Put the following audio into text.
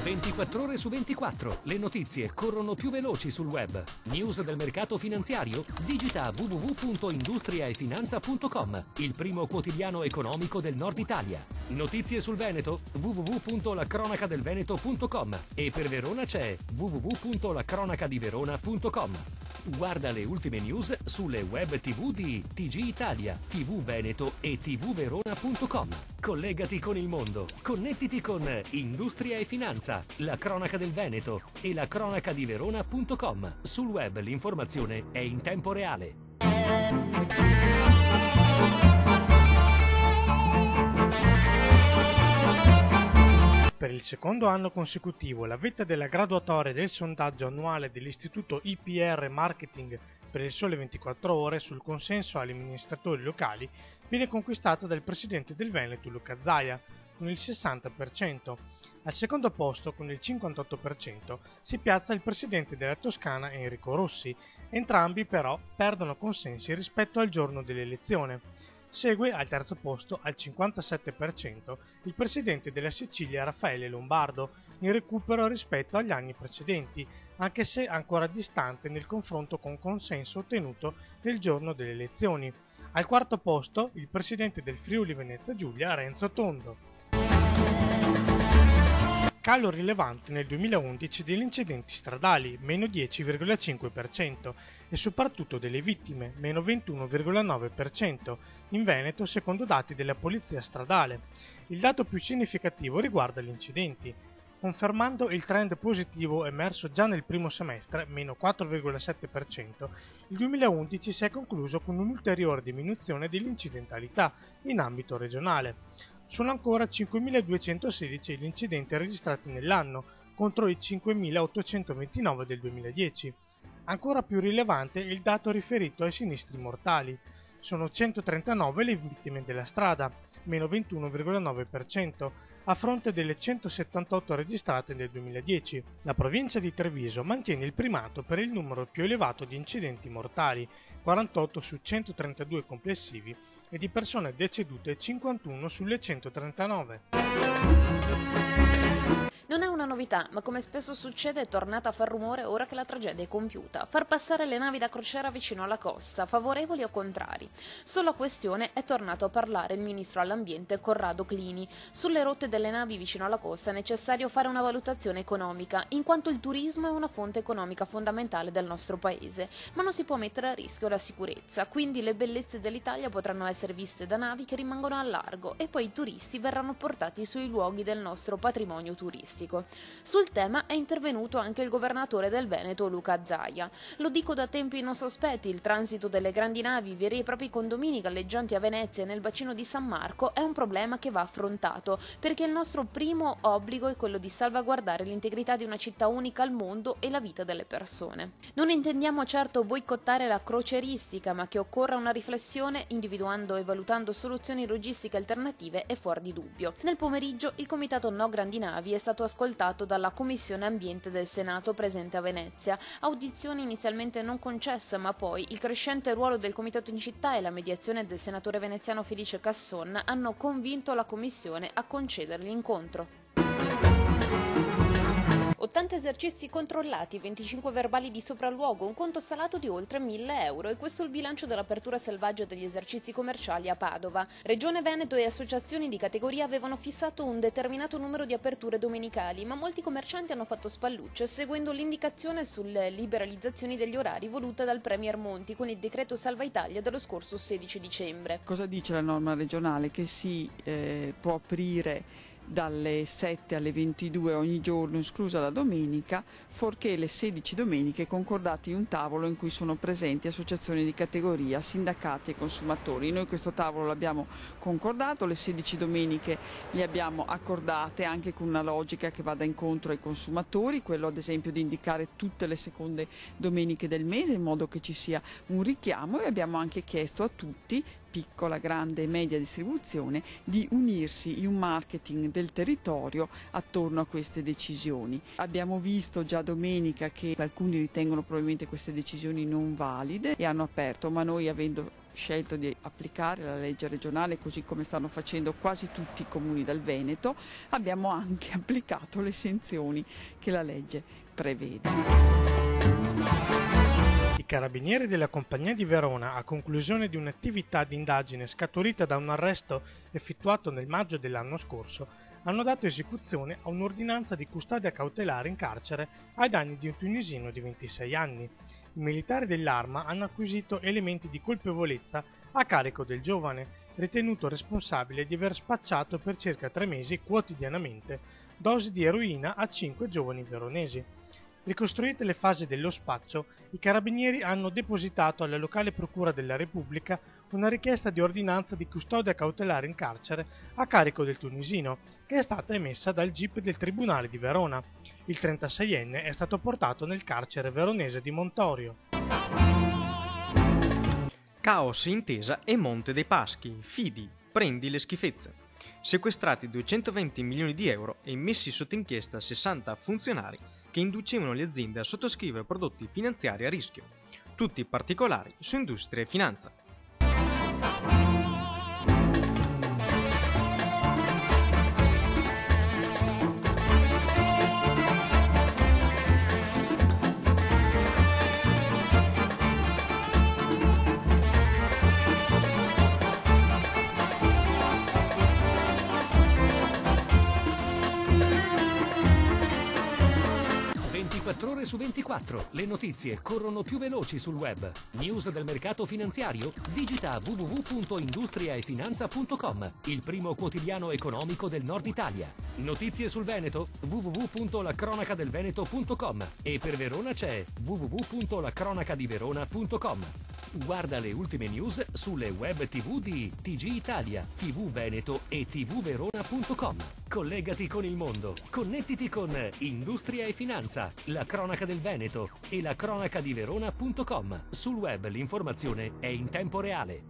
24 ore su 24. Le notizie corrono più veloci sul web. News del mercato finanziario? Digita www.industriaefinanza.com, il primo quotidiano economico del Nord Italia. Notizie sul Veneto? www.lacronacadelveneto.com, e per Verona c'è www.lacronacadiverona.com. Guarda le ultime news sulle web TV di TG Italia, TV Veneto e tvverona.com. Collegati con il mondo. Connettiti con Industria e Finanza, la cronaca del Veneto e la cronacadiverona.com. Sul web l'informazione è in tempo reale. Per il secondo anno consecutivo la vetta della graduatoria del sondaggio annuale dell'Istituto IPR Marketing per il Sole 24 Ore sul consenso agli amministratori locali viene conquistata dal presidente del Veneto Luca Zaia con il 60%. Al secondo posto, con il 58%, si piazza il presidente della Toscana Enrico Rossi. Entrambi però perdono consensi rispetto al giorno dell'elezione. Segue al terzo posto, al 57%, il presidente della Sicilia Raffaele Lombardo, in recupero rispetto agli anni precedenti, anche se ancora distante nel confronto con consenso ottenuto nel giorno delle elezioni. Al quarto posto, il presidente del Friuli Venezia Giulia Renzo Tondo. Calo rilevante nel 2011 degli incidenti stradali, meno 10,5%, e soprattutto delle vittime, meno 21,9%, in Veneto secondo dati della Polizia Stradale. Il dato più significativo riguarda gli incidenti. Confermando il trend positivo emerso già nel primo semestre, meno 4,7%, il 2011 si è concluso con un'ulteriore diminuzione dell'incidentalità in ambito regionale. Sono ancora 5.216 gli incidenti registrati nell'anno, contro i 5.829 del 2010. Ancora più rilevante è il dato riferito ai sinistri mortali. Sono 139 le vittime della strada, meno 21,9%, a fronte delle 178 registrate nel 2010. La provincia di Treviso mantiene il primato per il numero più elevato di incidenti mortali, 48 su 132 complessivi, e di persone decedute 51 sulle 139. Non è una novità, ma come spesso succede è tornata a far rumore ora che la tragedia è compiuta. Far passare le navi da crociera vicino alla costa, favorevoli o contrari? Sulla questione è tornato a parlare il ministro all'ambiente Corrado Clini. Sulle rotte delle navi vicino alla costa è necessario fare una valutazione economica, in quanto il turismo è una fonte economica fondamentale del nostro paese, ma non si può mettere a rischio la sicurezza, quindi le bellezze dell'Italia potranno essere viste da navi che rimangono al largo e poi i turisti verranno portati sui luoghi del nostro patrimonio turistico. Sul tema è intervenuto anche il governatore del Veneto Luca Zaia. Lo dico da tempi non sospetti, il transito delle grandi navi, veri e propri condomini galleggianti a Venezia e nel bacino di San Marco è un problema che va affrontato, perché il nostro primo obbligo è quello di salvaguardare l'integrità di una città unica al mondo e la vita delle persone. Non intendiamo certo boicottare la crocieristica, ma che occorra una riflessione individuando e valutando soluzioni logistiche alternative è fuori di dubbio. Nel pomeriggio il comitato No Grandi Navi è stato ascoltato dalla Commissione Ambiente del Senato presente a Venezia, audizione inizialmente non concessa, ma poi il crescente ruolo del comitato in città e la mediazione del senatore veneziano Felice Casson hanno convinto la Commissione a concedere l'incontro. 80 esercizi controllati, 25 verbali di sopralluogo, un conto salato di oltre 1.000 euro, e questo è il bilancio dell'apertura selvaggia degli esercizi commerciali a Padova. Regione Veneto e associazioni di categoria avevano fissato un determinato numero di aperture domenicali, ma molti commercianti hanno fatto spallucce seguendo l'indicazione sulle liberalizzazioni degli orari voluta dal Premier Monti con il decreto Salva Italia dello scorso 16 dicembre. Cosa dice la norma regionale? Che si può aprire dalle 7 alle 22 ogni giorno, esclusa la domenica, fuorché le 16 domeniche concordate in un tavolo in cui sono presenti associazioni di categoria, sindacati e consumatori. Noi questo tavolo l'abbiamo concordato, le 16 domeniche le abbiamo accordate anche con una logica che vada incontro ai consumatori, quello ad esempio di indicare tutte le seconde domeniche del mese in modo che ci sia un richiamo, e abbiamo anche chiesto a tutti piccola, grande e media distribuzione di unirsi in un marketing del territorio attorno a queste decisioni. Abbiamo visto già domenica che alcuni ritengono probabilmente queste decisioni non valide e hanno aperto, ma noi, avendo scelto di applicare la legge regionale così come stanno facendo quasi tutti i comuni del Veneto, abbiamo anche applicato le sanzioni che la legge prevede. I carabinieri della Compagnia di Verona, a conclusione di un'attività di indagine scaturita da un arresto effettuato nel maggio dell'anno scorso, hanno dato esecuzione a un'ordinanza di custodia cautelare in carcere ai danni di un tunisino di 26 anni. I militari dell'Arma hanno acquisito elementi di colpevolezza a carico del giovane, ritenuto responsabile di aver spacciato per circa 3 mesi quotidianamente dosi di eroina a 5 giovani veronesi. Ricostruite le fasi dello spaccio, i carabinieri hanno depositato alla locale procura della Repubblica una richiesta di ordinanza di custodia cautelare in carcere a carico del tunisino, che è stata emessa dal GIP del Tribunale di Verona. Il 36enne è stato portato nel carcere veronese di Montorio. Caos Intesa e Monte dei Paschi, Fidi, prendi le schifezze. Sequestrati 220 milioni di euro e messi sotto inchiesta 60 funzionari che inducevano le aziende a sottoscrivere prodotti finanziari a rischio. Tutti i particolari su Industria e Finanza. Ore su 24, le notizie corrono più veloci sul web. News del mercato finanziario? Digita www.industriaefinanza.com, il primo quotidiano economico del Nord Italia. Notizie sul Veneto? www.lacronacadelveneto.com e per Verona c'è www.lacronacadiverona.com. Guarda le ultime news sulle web TV di TG Italia, TV Veneto e tvverona.com. Collegati con il mondo. Connettiti con Industria e Finanza, la cronaca del Veneto e la cronacadiverona.com. Sul web l'informazione è in tempo reale.